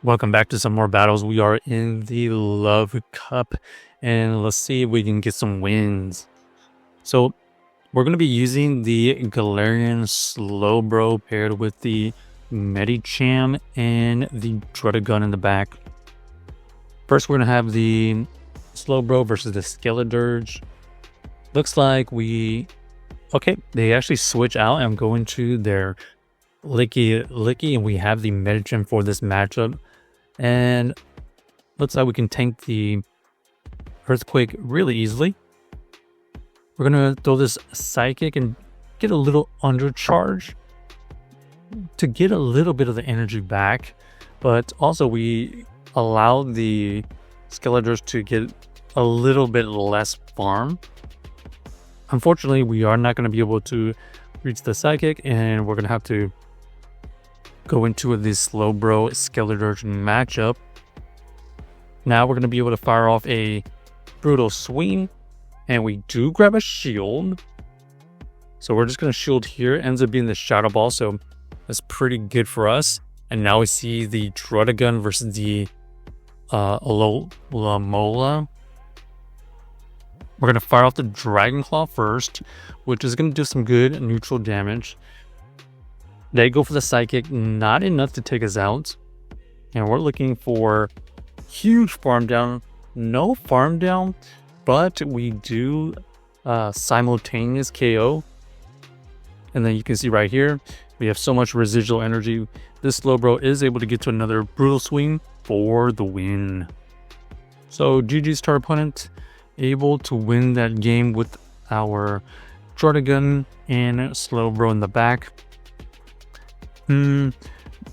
Welcome back to some more battles. We are in the Love Cup, and let's see if we can get some wins. So we're going to be using the Galarian Slowbro paired with the Medicham and the Druddigon in the back. First, we're going to have the Slowbro versus the Skeledirge. Looks like they actually switch out and go into their Licky, and we have the Medicham for this matchup. And looks like we can tank the Earthquake really easily. We're going to throw this Psychic and get a little undercharge to get a little bit of the energy back. But also we allow the Skeletors to get a little bit less farm. Unfortunately, we are not going to be able to reach the Psychic, and we're going to have to go into the Slowbro Skeledirge matchup. Now we're going to be able to fire off a Brutal Swing, and we do grab a shield. So we're just going to shield here. It ends up being the Shadow Ball, so that's pretty good for us. And now we see the Druddigon versus the Alomola. We're going to fire off the Dragon Claw first, which is going to do some good neutral damage. They go for the Psychic, not enough to take us out. And we're looking for huge farm down. No farm down, but we do simultaneous KO. And then you can see right here, we have so much residual energy. This Slowbro is able to get to another Brutal Swing for the win. So GG's to our opponent, able to win that game with our Druddigon and Slowbro in the back.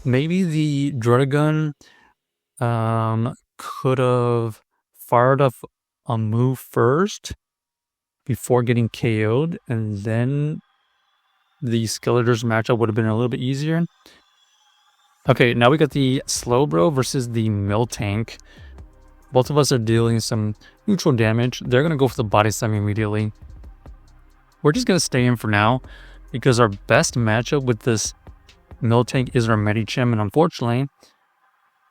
Maybe the Druddigon could have fired off a move first before getting KO'd, and then the Skeletor's matchup would have been a little bit easier. Okay, now we got the Slowbro versus the Miltank. Both of us are dealing some neutral damage. They're going to go for the Body Slam immediately. We're just going to stay in for now because our best matchup with this Miltank is our Medicham, and unfortunately,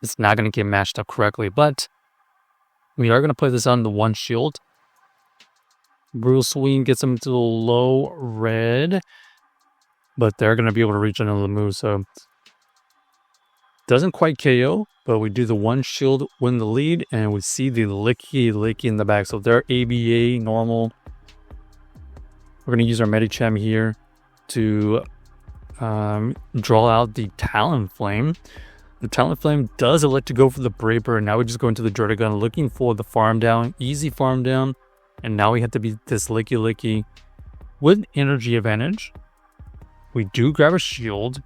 it's not going to get matched up correctly, but we are going to play this on the one shield. Brutal Swing gets him to the low red, but they're going to be able to reach another move, so doesn't quite KO, but we do the one shield, win the lead, and we see the Licky in the back, so they're ABA normal. We're going to use our Medicham here to draw out the Talonflame. The Talonflame does elect to go for the Brave Bird. Now we just go into the Druddigon looking for the farm down, easy farm down, and now we have to beat this Licky with energy advantage. We do grab a shield,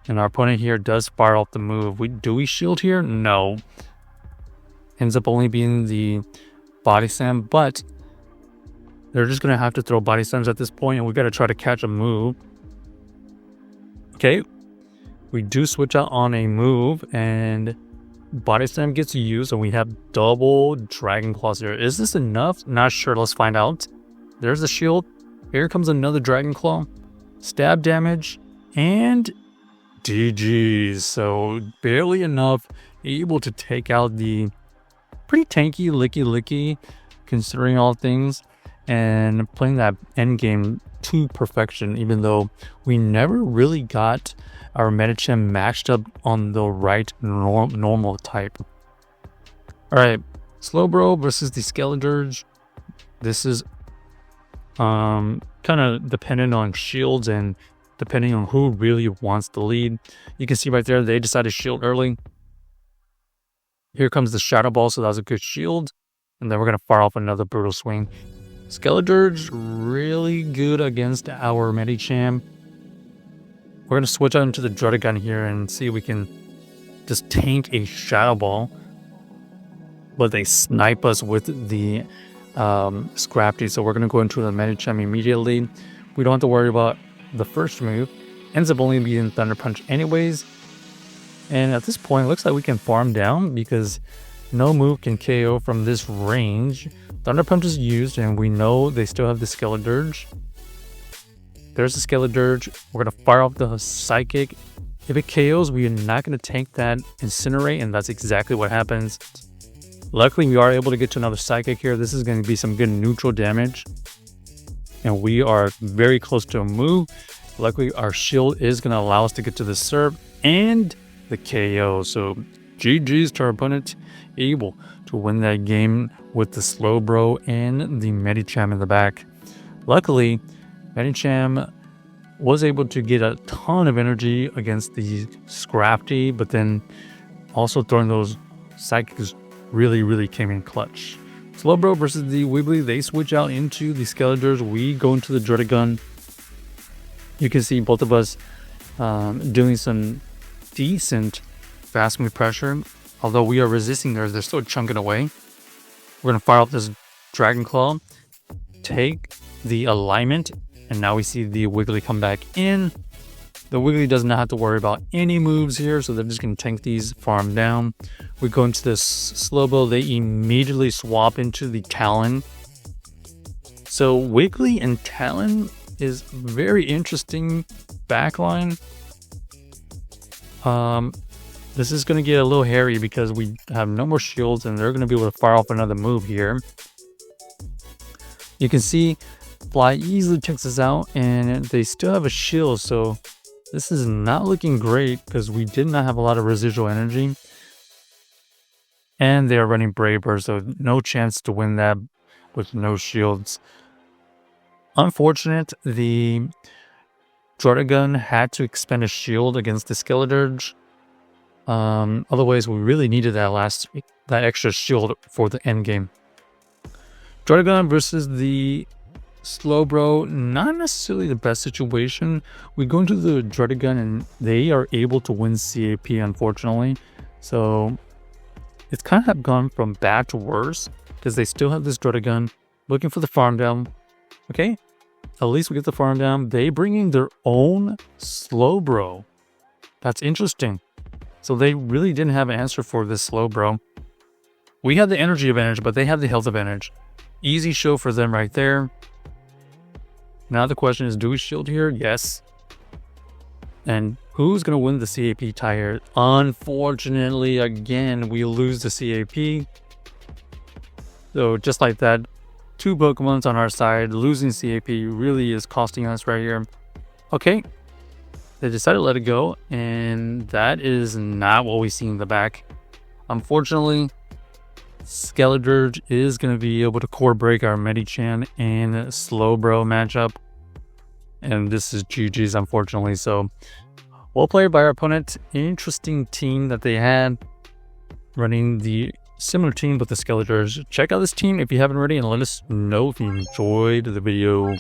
and our opponent here does fire off the move. Do we shield here? No. Ends up only being the Body Slam, but they're just going to have to throw Body Slams at this point, and we got to try to catch a move. Okay, we do switch out on a move, and Body Slam gets used, and we have double Dragon Claws here. Is this enough? Not sure. Let's find out. There's the shield. Here comes another Dragon Claw. Stab damage, and GG's. So barely enough, able to take out the pretty tanky Licky, considering all things, and playing that end game to perfection, even though we never really got our Medicham matched up on the right normal type. Alright, Slowbro versus the Skeledirge. This is kind of dependent on shields and depending on who really wants the lead. You can see right there, they decided to shield early. Here comes the Shadow Ball, so that was a good shield. And then we're going to fire off another Brutal Swing. Skeledirge really good against our Medicham. We're going to switch out into the Druddigon here and see if we can just tank a Shadow Ball. But they snipe us with the Scrafty, so we're going to go into the Medicham immediately. We don't have to worry about the first move. Ends up only being Thunder Punch anyways. And at this point, it looks like we can farm down because no move can KO from this range. Thunder Punch is used, and we know they still have the Skeledirge. There's the Skeledirge. We're going to fire off the Psychic If it KOs, we are not going to tank that Incinerate, and that's exactly what happens. Luckily, we are able to get to another Psychic here. This is going to be some good neutral damage. And we are very close to a move. Luckily, our shield is going to allow us to get to the Surf and the KO. So, GG's to our opponent, able to win that game with the Slowbro and the Medicham in the back. Luckily, Medicham was able to get a ton of energy against the Scrafty, but then also throwing those Psychics really came in clutch. Slowbro versus the Wiggly, they switch out into the Skeletors. We go into the Druddigon. You can see both of us doing some decent fast move pressure. Although we are resisting theirs, they're still chunking away. We're going to fire off this Dragon Claw, take the alignment, and now we see the Wiggly come back in. The Wiggly does not have to worry about any moves here, so they're just going to tank these, farm down. We go into this Slowbro, they immediately swap into the Talon. So Wiggly and Talon is very interesting backline. This is going to get a little hairy because we have no more shields and they're going to be able to fire off another move here. You can see Fly easily checks us out and they still have a shield, so this is not looking great because we did not have a lot of residual energy. And they're running Brave Bird, so no chance to win that with no shields. Unfortunate, the Druddigon had to expend a shield against the Skeletor. Otherwise, we really needed that extra shield for the end game. Druddigon versus the Slowbro, not necessarily the best situation. We go into the Druddigon and they are able to win CAP, unfortunately. So it's kind of gone from bad to worse because they still have this Druddigon looking for the farm down. Okay, at least we get the farm down. They bring in their own Slowbro. That's interesting. So they really didn't have an answer for this Slowbro. We had the energy advantage, but they have the health advantage. Easy show for them right there. Now the question is, do we shield here? Yes. And who's going to win the CAP tie here? Unfortunately, again, we lose the CAP. So just like that, 2 Pokemons on our side. Losing CAP really is costing us right here. Okay. They decided to let it go, and that is not what we see in the back. Unfortunately, Skeletor is going to be able to core break our Medicham and Slowbro matchup. And this is GG's, unfortunately. So, well played by our opponent. Interesting team that they had. Running the similar team with the Skeletors. Check out this team if you haven't already, and let us know if you enjoyed the video.